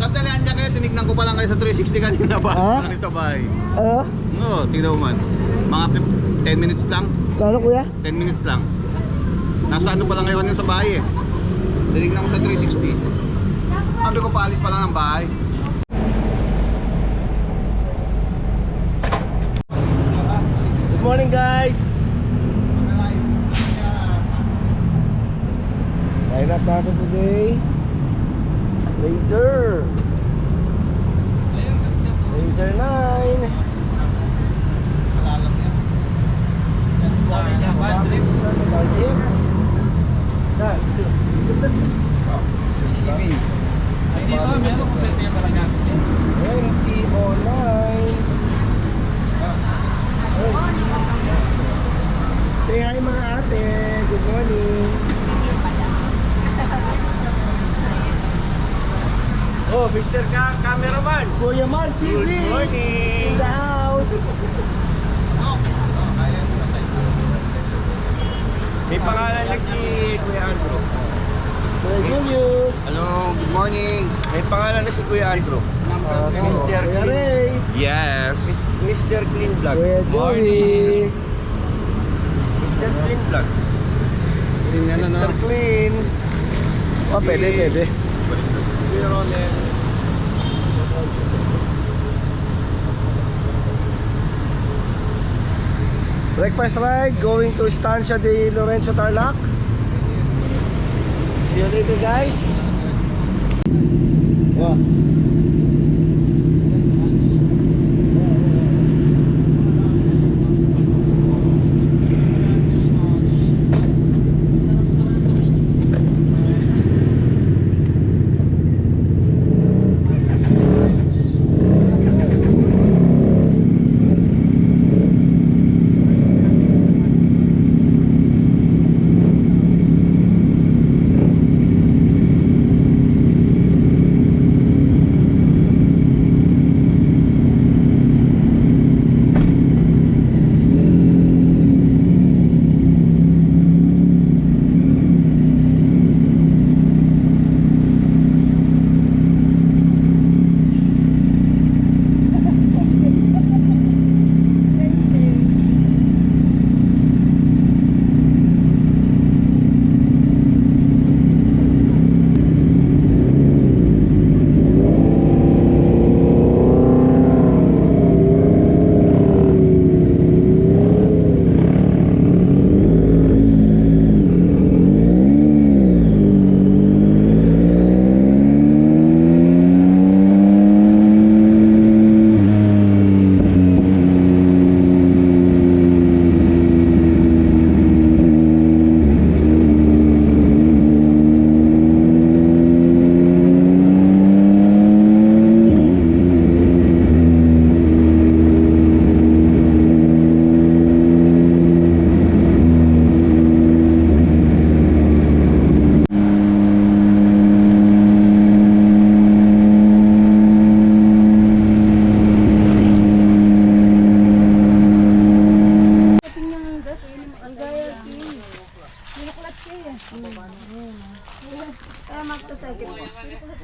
Sandali, andyan kayo. Tinignan ko pa lang kayo sa 360 kanina ba? Ano sa bahay? Ano? Oo, tignan mo man. Mga 10 minutes lang. Ano kuya? 10 minutes lang. Nasa ano pa lang kayo kanina sa bahay eh. Tinignan ko sa 360. Sabi ko paalis pa lang ang bahay. Good morning guys. Line up natin today. Razer 9. Budget. TV. Dito, meron kompleto yung talaga. MT-09. Say hi mga ate. Good morning. Oh, Mr. Cameraman. Kuya Man TV. Good morning. In the house. May pangalan na si Kuya Andrew. Kuya Julius. Hello, good morning. May pangalan na si Kuya Andrew. Mr. Kuya Ray. Yes. Mr. Clean Vlogs. Kuya Joey. Mr. Clean Vlogs. Yan na Mr. Clean. Oh, pwede. Kuya Ronen. Breakfast ride going to Estancia de Lorenzo Tarlac. See you later guys. Wow.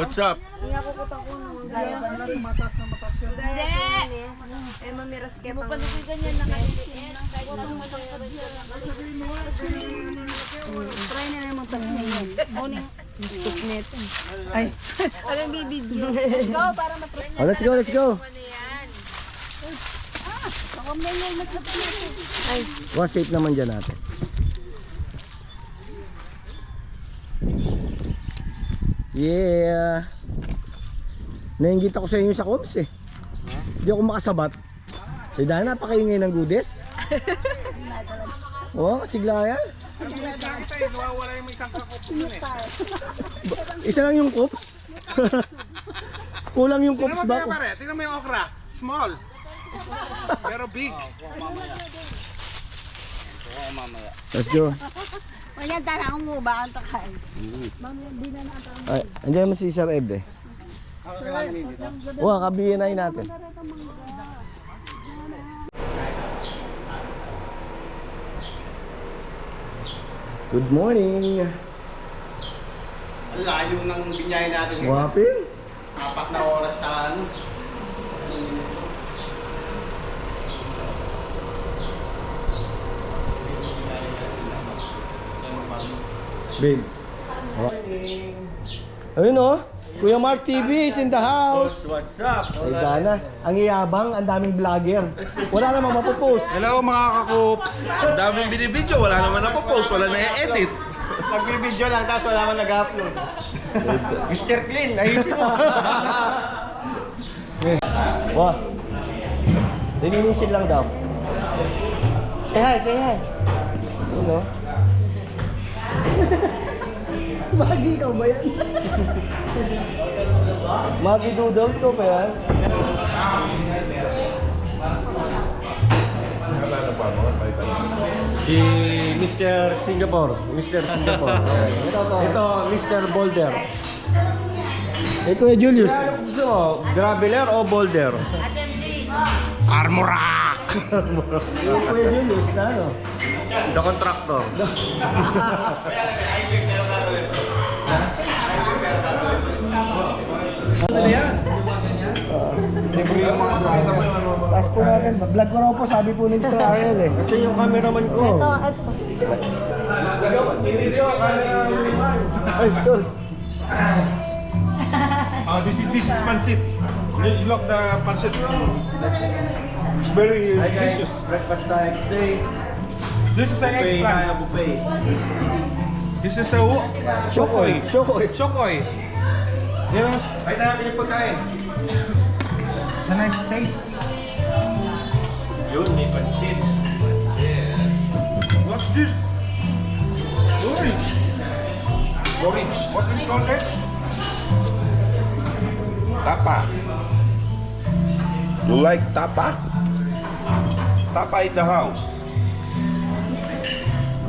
What's up? Mamiras ka pa. Paano ganyan nakaliliit? Try na naman tas na yun. Morning. Stop neto. Ay. Alam bibidyo. Let's go para matry na. Oh, let's go. Ako may yan matapos. Ay. One safe naman dyan natin. Yeah. Nainggit ako sa inyo sa comms eh. Hindi ako makasabat. Eh dahil napakaingay ng goodies. Oh, sigla yan. Nawawala yung isang kakups dun eh. Isa lang yung cups. Kulang yung cups ba? Tingnan mo yung okra. Small. Pero big. Let's go. Wala tala mo ba ang takay? Ay, andiyan mo si Sir Ed eh. Wow, kabiyanay natin. Good morning. Layo ng binyahe natin. Wapin. 4 na oras ka ano. Babe. Ayun oh. Kuya Mark TV is in the house. What's up? Ay gana. Ang iyabang, ang daming vlogger. Wala namang mapopost. Hello mga kakups! Ang daming binibidyo, wala naman napopost, wala na i-edit. Nagbibideo lang tapos wala man nag-upload. Mr. Clean, ayusin mo. Wah. Lilinisin lang daw. Say hi, say hi. Ano? Magi ka ba yan? Magi Doodle ko ba yan? Si Mr. Singapore. Mr. Singapore. Ito, Mr. Boulder. Eh, Kuya Julius. Gusto mo, graveler o boulder? Armorak! Yung Kuya Julius na ano? The contractor. Taas po natin. Vlog ko raw po, sabi po ni Mr. Ariel eh. Kasi yung cameraman ko. Ay, tol. This is pancit. You look the pancit. Very Hi guys, delicious. breakfast time today. This is an Buffet, kaya eggplant. buffet. This is a chokoy. Chokoy. Chokoy. You know, Ay na natin yung pagkain. it's a nice taste. Yun, may pansit. What's this? Orange. Orange. What do you call that? Tapa. You like tapa? Tapa in the house.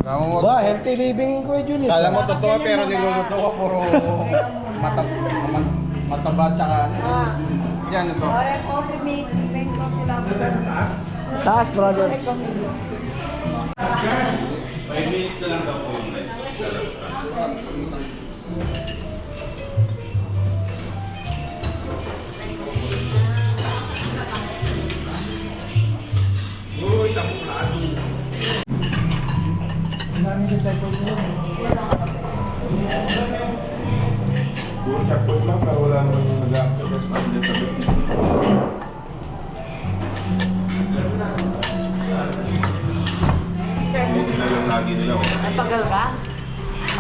Ba, healthy living Kuya Julius. Kala mo totoo pero niluluto ko puro mataba tsaka ano. Yan ito. Coffee mate, make coffee lang. Taas, brother. 5 minutes na lang daw po yung rice. Uy, tamuklado. Puro checkpoint lang pero wala naman yung nag-access na din sa bit. Hindi na lang lagi nila. Tagal ka?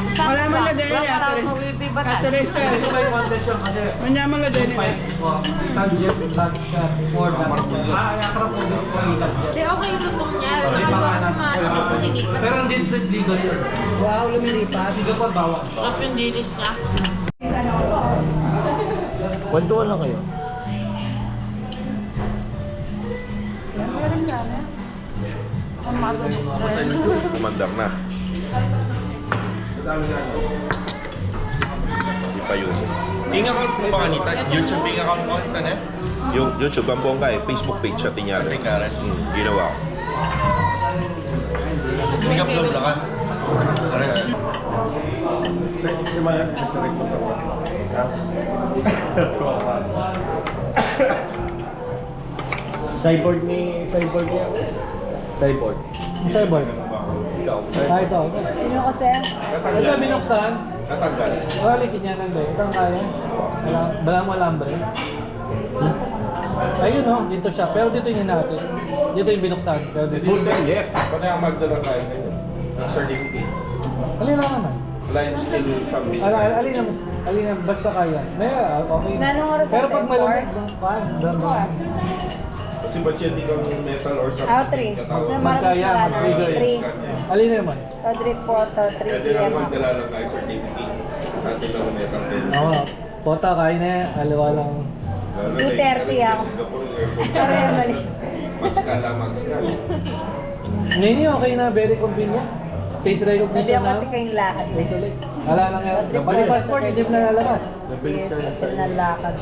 Wala man na dahil Ito may contest yun kasi Manyaman na dahil fight ko. Tanjip, lunch ka, before that. Akara po dito po ilan dyan. Di okay yung lutong niya. Sorry, baka Kasi mahingi. Pero ang district legal yun. Wow, lumilipas. Singapore bawal. Sarap yung dilis niya. Kwentuhan lang kayo. Kumandar na. Di pa yun. Ping account mo ba kanita? YouTube ping account mo kanita na? Yung YouTube, ang bongga eh, Facebook page sa tinyari. Tingkaran. Ginawa ko. Nag-upload na ka? Cyborg niya. Cyborg. Cyborg. Ikaw. Ah, ito. Ano kasi? Ito binuksan. Natanggal. Wala kinyan ng day. Ito ang kaya. Bala mo alambre. Ayun oh, dito siya. Pero dito yung natin. Dito yung binuksan. Pero dito. Full day left. Kung yung magdala kayo ngayon. Ang certificate. Alin lang naman. Line still submit. Alin naman. Basta kaya. Kaya, okay. Nanong oras Pero ang pag time malamig, paan. Kasi ba siya hindi kang metal or something? Ah, 3. Katawag. Magkaya, mag-trigger. 3. Alin naman. Todrick po, to 3 Pwede lang p.m. magdala lang kayo certificate. Atin lang metal din. Oo. Pota, kaya na yan. Aliwa lang. 2:30 ako. Singapore airport. Pero yan mali. Mag-scan lang, mag-scan. Ngayon okay na. Very convenient. Face Hindi recognition ako na. pati kayong lakad. Wait ulit. Wala lang yan. Pati passport, hindi mo na lalabas. Yes, pati na lakad.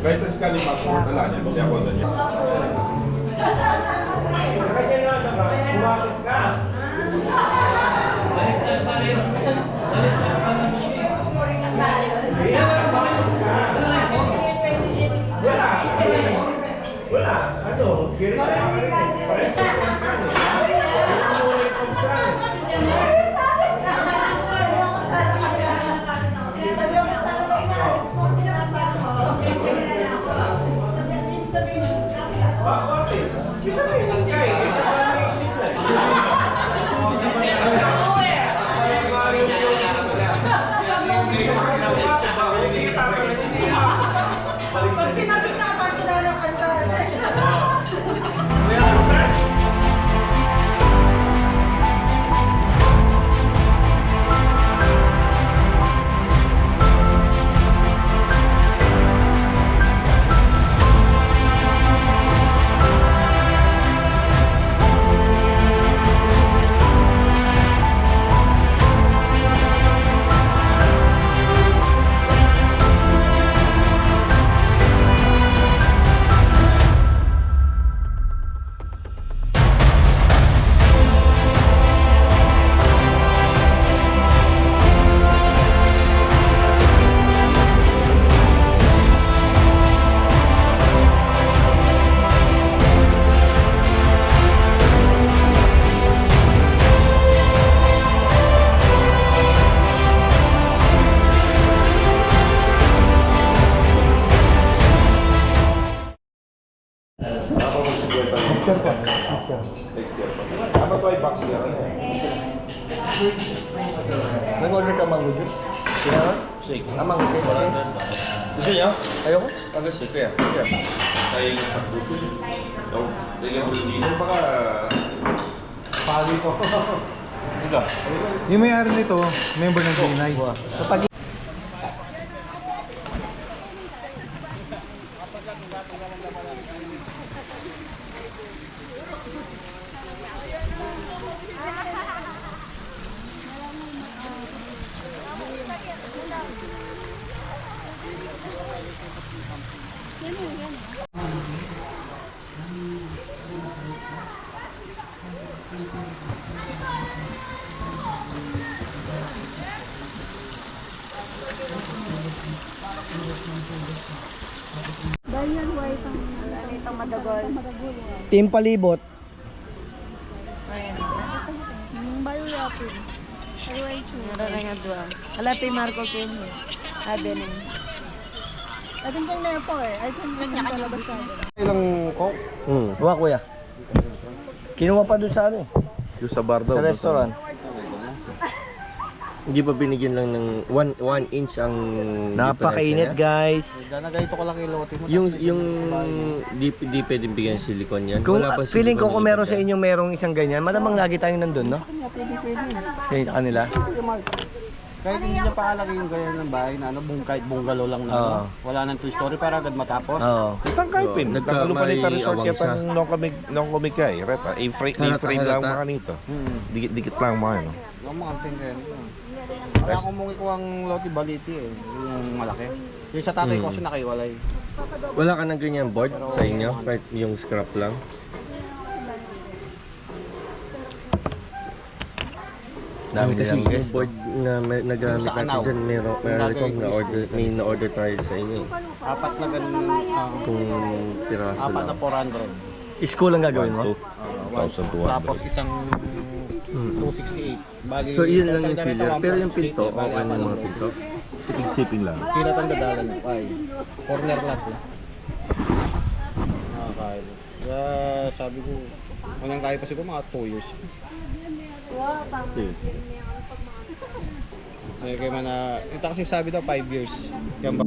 Kahit ang scanning passport, wala niya. Hindi ako na niya. Wala. Ano? Kira sa akin. Pares sa kumsan eh. Kira mo yung kumsan eh. Bakit eh? Pinakailan ka eh. Ito ba naisip na eh? Pag sinabi na kapag kilala ka siya. Apa ba yung box niya? Nag-order ka mango juice? Kailangan? Shake. Mango shake. Gusto niyo? Ayoko. Gusto ko yan. Tayo yung pagbuto. Lagyan mo dito. Baka pali ko. Ika. Yung may-ari nito, member ng K9. Sa tagi. Team Palibot. Ala tayo Marco Kenyo. Adenin. Atin kang nepo eh. I think kanya-kanya basta. Ilang coke? Huwag kuya. Kinuha pa doon sa ano eh. Yung sa bar daw. Sa restaurant. Hindi pa binigyan lang ng 1 inch ang Napakainit guys. Yung di pwedeng bigyan ng silicone yan. Kung Wala pa feeling ko silicone kung na meron sa libre. inyo merong isang ganyan, malamang lagi tayong nandun, no? Sa kanila. Kahit hindi niya paalaki yung ganyan ng bahay na ano, kahit bungalow lang na ano, wala nang 2-story para agad matapos. Oo. Itang kaipin. Nagkagulo pa nito resort kaya siya. pang nong-comic ka eh. Reta, A-frame lang mga nito. Dikit lang mga ano. Yung mga tingin. Kaya kung mong ikuha ang Loti Baliti eh, yung malaki. Yung sa tatay ko kasi nakaiwalay. Wala ka ng ganyan board sa inyo? Kahit yung scrap lang? Dami Kasi nilang guys. yung board na nagamit Sa natin Anaw. dyan, meron ko may na-order tayo sa inyo eh. Apat na ganun, Kung piraso apat na lang. 400. School ang gagawin mo? 1,200. Tapos isang 268. Bali, So yun lang yung total filler. na ito, Pero yung 168 pinto, eh. Bali, okay na yung mga apat pinto. Siping-siping lang. Pilat ang dadalan mo. Ay, corner lot lang. Kaya. Kaya sabi ko, unang kaya pa siguro mga 2 years. Ay, kaya man na, ito kasi sabi daw 5 years. Yan ba?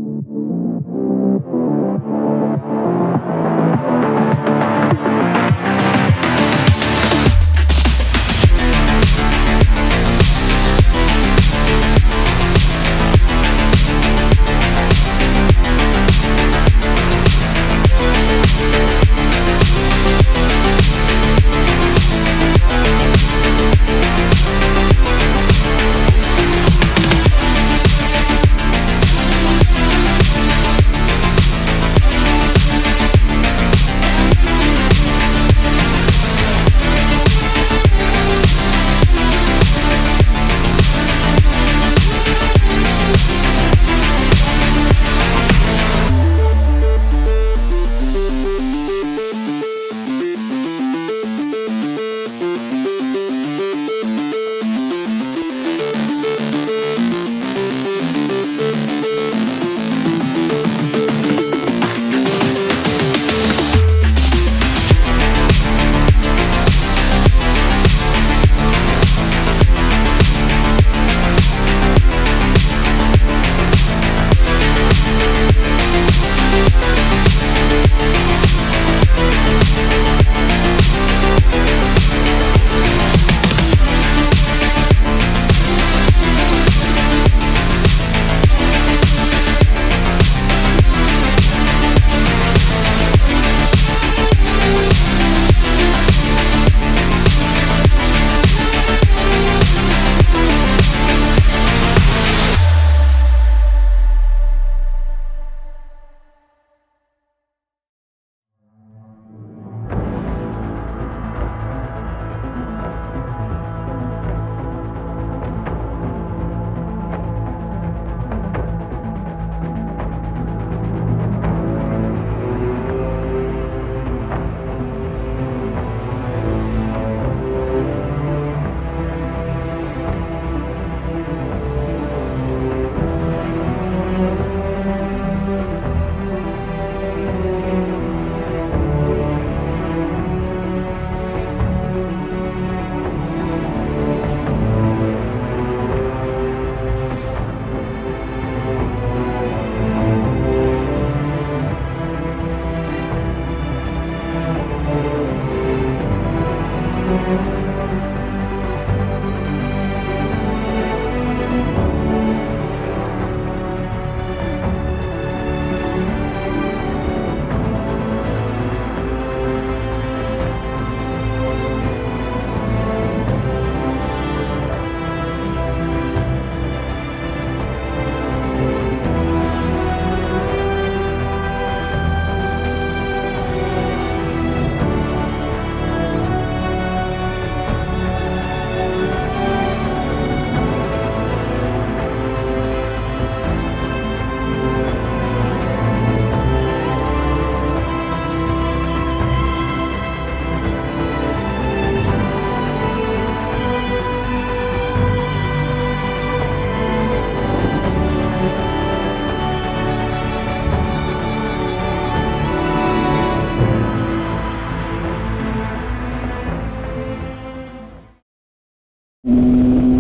Thank you.